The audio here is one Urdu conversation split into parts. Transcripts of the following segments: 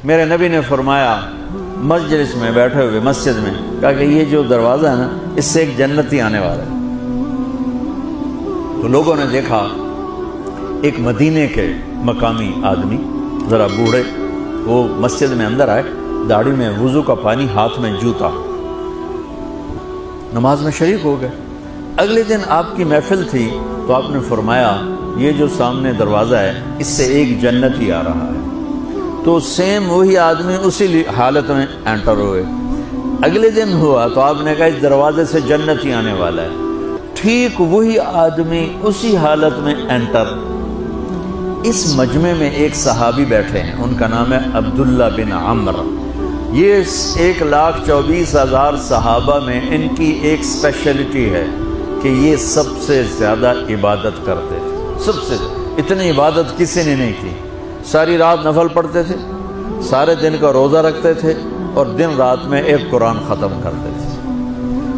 میرے نبی نے فرمایا مجلس میں بیٹھے ہوئے مسجد میں، کہا کہ یہ جو دروازہ ہے نا اس سے ایک جنتی آنے والا ہے۔ تو لوگوں نے دیکھا ایک مدینے کے مقامی آدمی ذرا بوڑھے، وہ مسجد میں اندر آئے، داڑھی میں وضو کا پانی، ہاتھ میں جوتا، نماز میں شریک ہو گئے۔ اگلے دن آپ کی محفل تھی تو آپ نے فرمایا یہ جو سامنے دروازہ ہے اس سے ایک جنتی آ رہا ہے۔ تو سیم وہی آدمی اسی حالت میں انٹر ہوئے۔ اگلے دن ہوا تو آپ نے کہا اس دروازے سے جنتی آنے والا ہے، ٹھیک وہی آدمی اسی حالت میں انٹر۔ اس مجمع میں ایک صحابی بیٹھے ہیں، ان کا نام ہے عبداللہ بن عمر۔ یہ 1,24,000 صحابہ میں ان کی ایک اسپیشلٹی ہے کہ یہ سب سے زیادہ عبادت کرتے تھے، سب سے اتنی عبادت کسی نے نہیں کی۔ ساری رات نفل پڑھتے تھے، سارے دن کا روزہ رکھتے تھے، اور دن رات میں ایک قرآن ختم کرتے تھے۔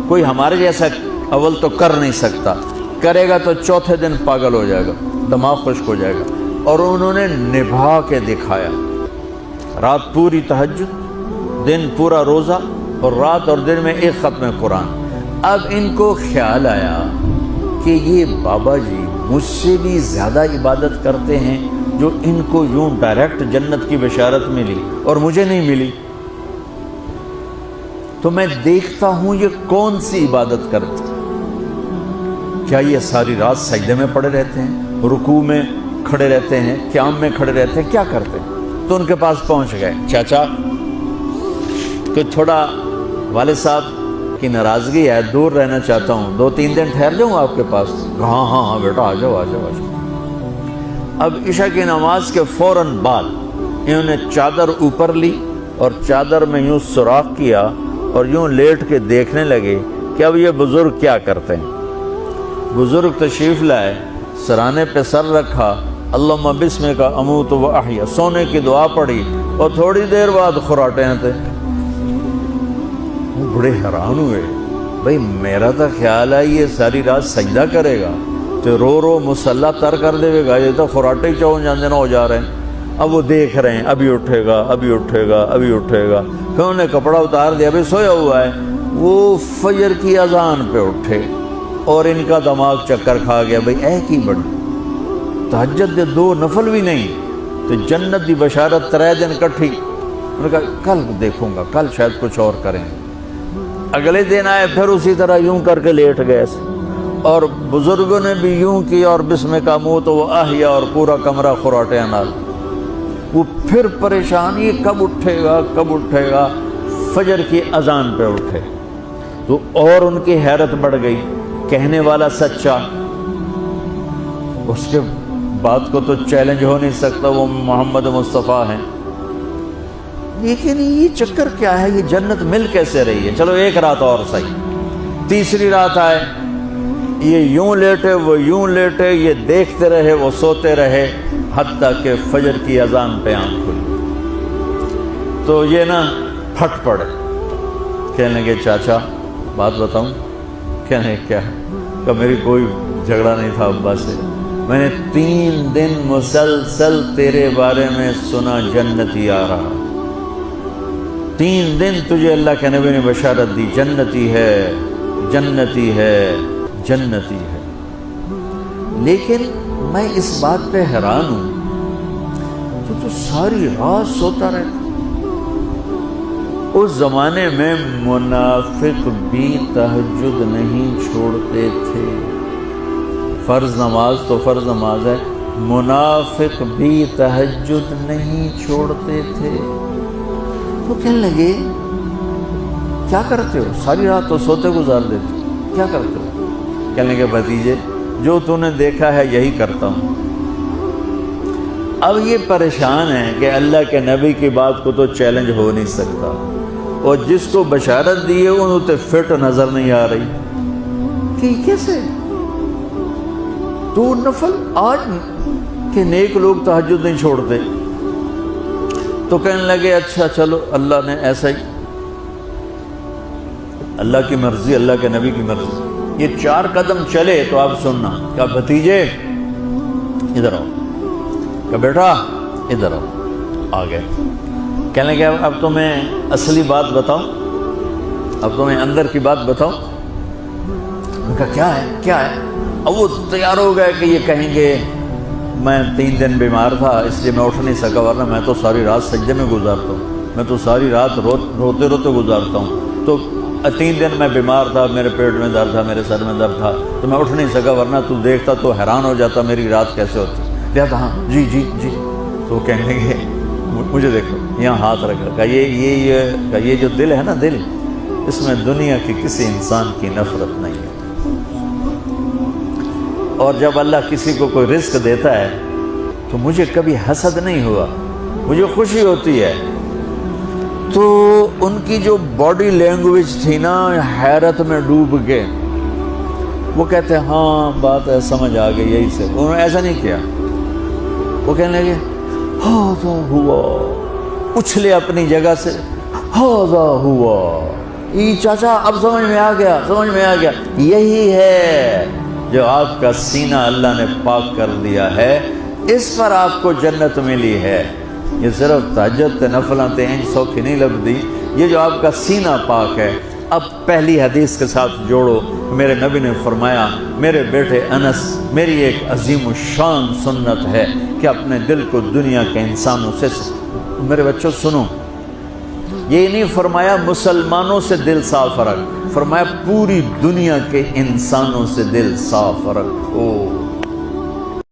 کوئی ہمارے جیسا اول تو کر نہیں سکتا، کرے گا تو چوتھے دن پاگل ہو جائے گا، دماغ خشک ہو جائے گا، اور انہوں نے نبھا کے دکھایا۔ رات پوری تہجد، دن پورا روزہ، اور رات اور دن میں ایک ختم قرآن۔ اب ان کو خیال آیا کہ یہ بابا جی مجھ سے بھی زیادہ عبادت کرتے ہیں، جو ان کو یوں ڈائریکٹ جنت کی بشارت ملی اور مجھے نہیں ملی، تو میں دیکھتا ہوں یہ کون سی عبادت کرتے ہیں۔ کیا یہ ساری رات سجدے میں پڑے رہتے ہیں، رکوع میں کھڑے رہتے ہیں، قیام میں کھڑے رہتے ہیں، کیا کرتے ہیں؟ تو ان کے پاس پہنچ گئے، چاچا کہ تھوڑا والد صاحب کی ناراضگی ہے، دور رہنا چاہتا ہوں، 2-3 دن ٹھہر جاؤں آپ کے پاس؟ ہاں ہاں ہاں بیٹا آ جاؤ آ جاؤ آ جاؤ۔ اب عشاء کی نماز کے فوراً بعد انہوں نے چادر اوپر لی اور چادر میں یوں سوراخ کیا اور یوں لیٹ کے دیکھنے لگے کہ اب یہ بزرگ کیا کرتے ہیں۔ بزرگ تشریف لائے، سرانے پہ سر رکھا، اللہم بسمک اموت و احیا، سونے کی دعا پڑھی، اور تھوڑی دیر بعد خراٹے آتے۔ وہ بڑے حیران ہوئے، بھئی میرا تو خیال ہے یہ ساری رات سجدہ کرے گا تو رو رو مسلح تر کر دے گا، یہ تو خراٹے چون جاندے نہ ہو جا رہے ہیں۔ اب وہ دیکھ رہے ہیں ابھی اٹھے گا ابھی اٹھے گا ابھی اٹھے گا، پھر انہوں نے کپڑا اتار دیا، ابھی سویا ہوا ہے۔ وہ فجر کی اذان پہ اٹھے اور ان کا دماغ چکر کھا گیا، بھئی اے کی بڑی تہجد دے 2 نفل بھی نہیں تو جنت دی بشارت 3 دن کٹھی۔ انہوں نے کہا کل دیکھوں گا، کل شاید کچھ اور کریں۔ اگلے دن آئے، پھر اسی طرح یوں کر کے لیٹ گئے، اور بزرگوں نے بھی یوں کی، اور بسمک اموت و احیا، اور پورا کمرہ خراٹے نال۔ وہ پھر پریشان، یہ کب اٹھے گا کب اٹھے گا؟ فجر کی اذان پہ اٹھے تو اور ان کی حیرت بڑھ گئی، کہنے والا سچا، اس کے بات کو تو چیلنج ہو نہیں سکتا، وہ محمد مصطفیٰ ہیں، لیکن یہ چکر کیا ہے، یہ جنت مل کیسے رہی ہے؟ چلو ایک رات اور صحیح۔ تیسری رات آئے، یہ یوں لیٹے وہ یوں لیٹے، یہ دیکھتے رہے وہ سوتے رہے، حتیٰ کہ فجر کی اذان پہ آنکھ کھلی تو یہ نا پھٹ پڑے، کہنے لگے چاچا بات بتاؤں؟ کہنے کیا؟ کہ میری کوئی جھگڑا نہیں تھا ابا سے، میں نے 3 دن مسلسل تیرے بارے میں سنا جنتی آ رہا، 3 دن تجھے اللہ کے نبی نے بشارت دی، جنتی ہے جنتی ہے جنتی ہے، لیکن میں اس بات پہ حیران ہوں تو ساری رات سوتا رہتا۔ اس زمانے میں منافق بھی تہجد نہیں چھوڑتے تھے، فرض نماز تو فرض نماز ہے، منافق بھی تہجد نہیں چھوڑتے تھے۔ تو کہنے لگے کیا کرتے ہو؟ ساری رات تو سوتے گزار دیتے، کیا کرتے ہو؟ کہنے لگے بھتیجے جو تو نے دیکھا ہے یہی کرتا ہوں۔ اب یہ پریشان ہے کہ اللہ کے نبی کی بات کو تو چیلنج ہو نہیں سکتا، اور جس کو بشارت دی ہے انہوں تے فٹ نظر نہیں آ رہی کہ کیسے تو نفل آج کہ نیک لوگ تہجد نہیں چھوڑتے۔ تو کہنے لگے اچھا چلو اللہ نے ایسا ہی، اللہ کی مرضی، اللہ کے نبی کی مرضی۔ یہ 4 قدم چلے تو آپ سننا، کہا بھتیجے ادھر آؤ، کہا بیٹا ادھر آؤ، آ گئے۔ کہنے لگے اب تمہیں اصلی بات بتاؤں، اب تمہیں اندر کی بات بتاؤں۔ ان کا کیا ہے کیا ہے؟ اب وہ تیار ہو گئے کہ یہ کہیں گے میں 3 دن بیمار تھا اس لیے میں اٹھ نہیں سکا، ورنہ میں تو ساری رات سجدے میں گزارتا ہوں، میں تو ساری رات روتے روتے گزارتا ہوں، تو 3 دن میں بیمار تھا، میرے پیٹ میں درد تھا، میرے سر میں درد تھا، تو میں اٹھ نہیں سکا، ورنہ تو دیکھتا تو حیران ہو جاتا میری رات کیسے ہوتی۔ کہتا ہاں جی جی جی۔ تو کہنے لگے مجھے دیکھو یہاں ہاتھ رکھ رکھا، یہ جو دل ہے نا، دل اس میں دنیا کی کسی انسان کی نفرت نہیں ہے، اور جب اللہ کسی کو کوئی رزق دیتا ہے تو مجھے کبھی حسد نہیں ہوا، مجھے خوشی ہوتی ہے۔ تو ان کی جو باڈی لینگویج تھی نا، حیرت میں ڈوب کے وہ کہتے ہیں ہاں بات ہے سمجھ آ گئی، یہی سے۔ انہوں نے ایسا نہیں کیا، وہ کہنے لگے ہاذا ہوا، اچھلے اپنی جگہ سے، ہاذا ہوا، یہ چاچا اب سمجھ میں آ گیا، سمجھ میں آ گیا، یہی ہے جو آپ کا سینہ اللہ نے پاک کر دیا ہے، اس پر آپ کو جنت ملی ہے۔ یہ صرف تہجد نفلاں تین سوکھی نہیں لبدی، یہ جو آپ کا سینہ پاک ہے۔ اب پہلی حدیث کے ساتھ جوڑو، میرے نبی نے فرمایا میرے بیٹے انس، میری ایک عظیم الشان سنت ہے کہ اپنے دل کو دنیا کے انسانوں سے، میرے بچوں سنو، یہ نہیں فرمایا مسلمانوں سے دل صاف رکھ، فرمایا پوری دنیا کے انسانوں سے دل صاف رکھو۔